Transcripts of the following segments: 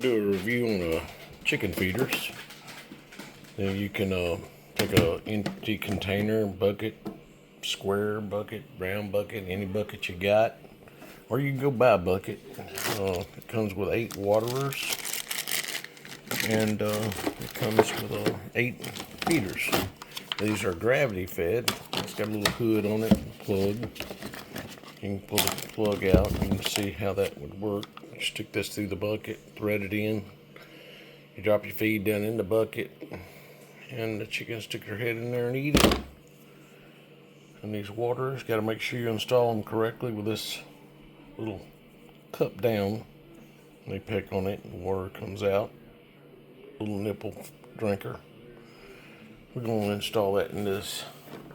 Do a review on chicken feeders. Then you can take a empty container, bucket, square bucket, round bucket, any bucket you got, or you can go buy a bucket. It comes with 8 waterers, and it comes with 8 feeders. These are gravity fed. It's got a little hood on it, plug. You can pull the plug out and you can see how that would work. You stick this through the bucket, thread it in. You drop your feed down in the bucket, and the chickens stick their head in there and eat it. And these waterers, got to make sure you install them correctly with this little cup down. They peck on it and water comes out. Little nipple drinker. We're going to install that in this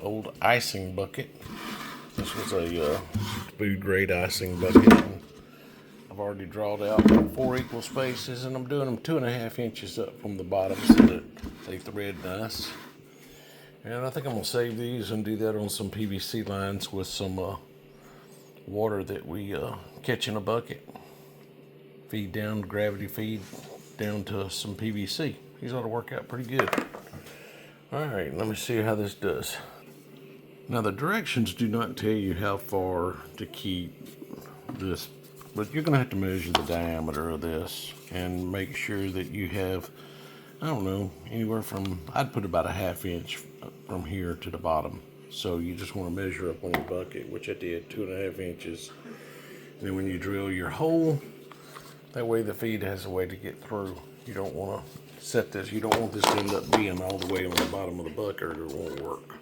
old icing bucket. This was a food grade icing bucket. I've already drawn out 4 equal spaces, and I'm doing them 2.5 inches up from the bottom so that they thread nice. And I think I'm going to save these and do that on some PVC lines with some water that we catch in a bucket. Feed down, gravity feed down to some PVC. These ought to work out pretty good. Alright, let me see how this does. Now the directions do not tell you how far to keep this, but you're going to have to measure the diameter of this and make sure that you have, I don't know, anywhere from, I'd put about 1/2 inch from here to the bottom. So you just want to measure up on your bucket, which I did, 2.5 inches. And then when you drill your hole, that way the feed has a way to get through. You don't want to set this, you don't want this to end up being all the way on the bottom of the bucket or it won't work.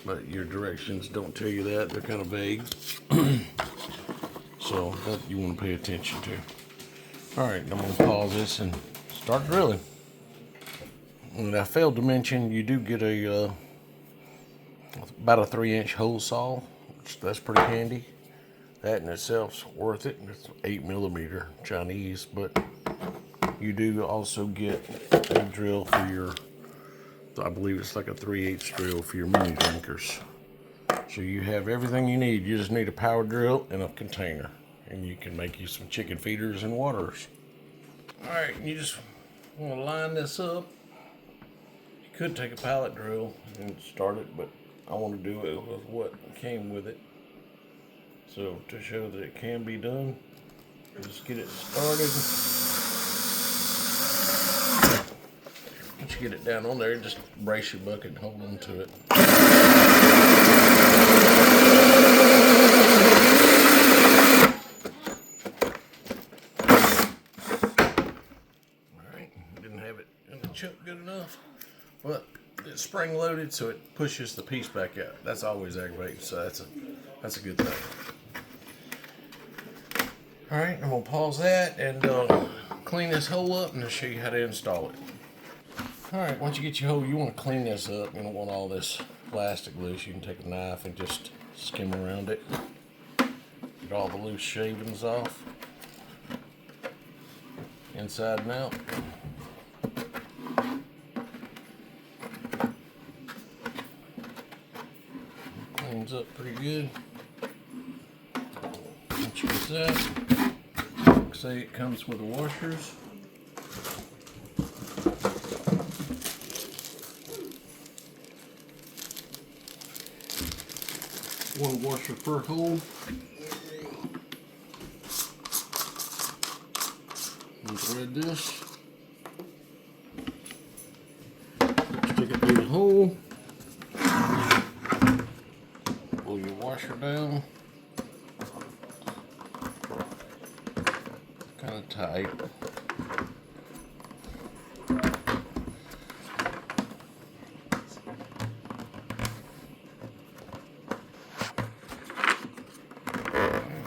But your directions don't tell you that, they're kind of vague. So that you want to pay attention to. Alright, I'm going to pause this and start drilling. And I failed to mention, you do get a about a 3-inch hole saw, which that's pretty handy. That in itself's worth it. It's 8mm Chinese, but you do also get a drill for your, I believe it's like a 3/8 drill for your mini drinkers. So you have everything you need. You just need a power drill and a container, and you can make you some chicken feeders and waterers. All right, you just want to line this up. You could take a pallet drill and start it, but I want to do it with what came with it. So to show that it can be done, just get it started. Once you get it down on there, just brace your bucket and hold on to it. Alright, didn't have it in the chuck good enough, but it's spring loaded, so it pushes the piece back out. That's always aggravating, so that's a good thing. Alright, I'm going to pause that and clean this hole up and I'll show you how to install it. Alright, once you get your hole, you want to clean this up. You don't want all this plastic loose. You can take a knife and just skim around it. Get all the loose shavings off. Inside and out. Cleans up pretty good. Once you get that, like I say, it comes with the washers. One washer per hole. And thread this. Stick it through the hole. Pull your washer down. Kind of tight.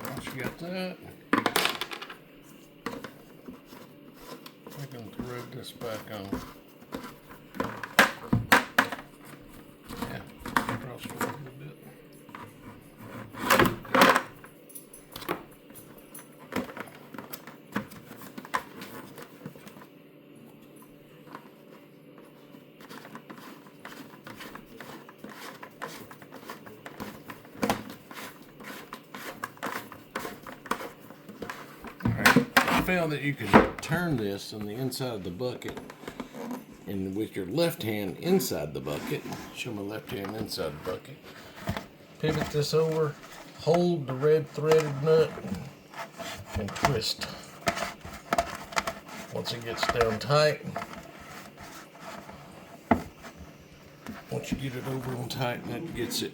Once you got that, I can thread this back on. Yeah, cross it a little bit. found that you can turn this on the inside of the bucket, and with your left hand inside the bucket, show my left hand inside the bucket, pivot this over, hold the red threaded nut, and twist. Once it gets down tight, once you get it over on tight, that gets it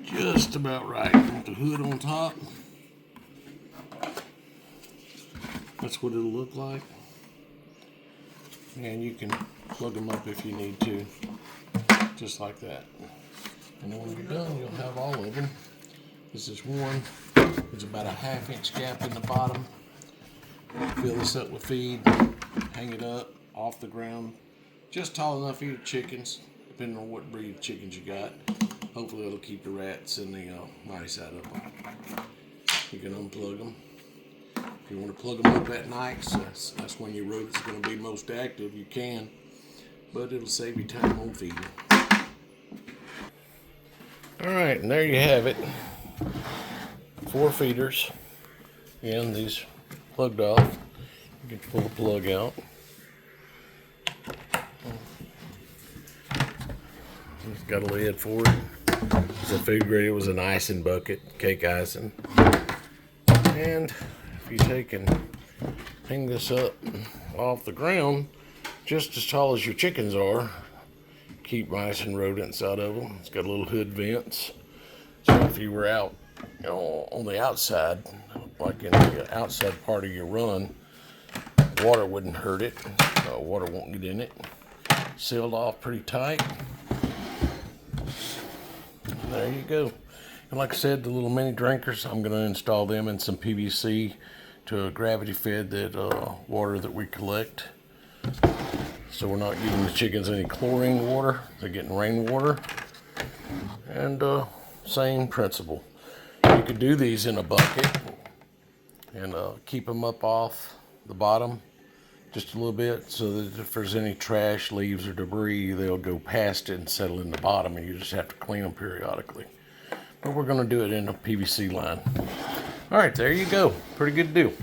just about right. With the hood on top, that's what it'll look like. And you can plug them up if you need to, just like that. And then when you're done, you'll have all of them. This is one. There's about a 1/2 inch gap in the bottom. Fill this up with feed, hang it up off the ground, just tall enough for your chickens, depending on what breed of chickens you got. Hopefully it'll keep the rats and the mice out of them. You can unplug them. If you want to plug them up at night, so that's when your rodent's going to be most active, you can, but it'll save you time on feeding. Alright, and there you have it. 4 feeders. Again, these plugged off. You can pull the plug out. It's got a lid for it. It's a food grade. It was an icing bucket, cake icing. And if you take and hang this up off the ground, just as tall as your chickens are, keep mice and rodents out of them. It's got little hood vents. So if you were out, on the outside, like in the outside part of your run, water wouldn't hurt it. Water won't get in it. Sealed off pretty tight. And there you go. And like I said, the little mini drinkers, I'm going to install them in some PVC to a gravity fed water that we collect. So we're not giving the chickens any chlorine water. They're getting rainwater. And same principle. You could do these in a bucket and keep them up off the bottom just a little bit, so that if there's any trash, leaves, or debris, they'll go past it and settle in the bottom, and you just have to clean them periodically. But we're going to do it in a PVC line. All right, there you go. Pretty good deal.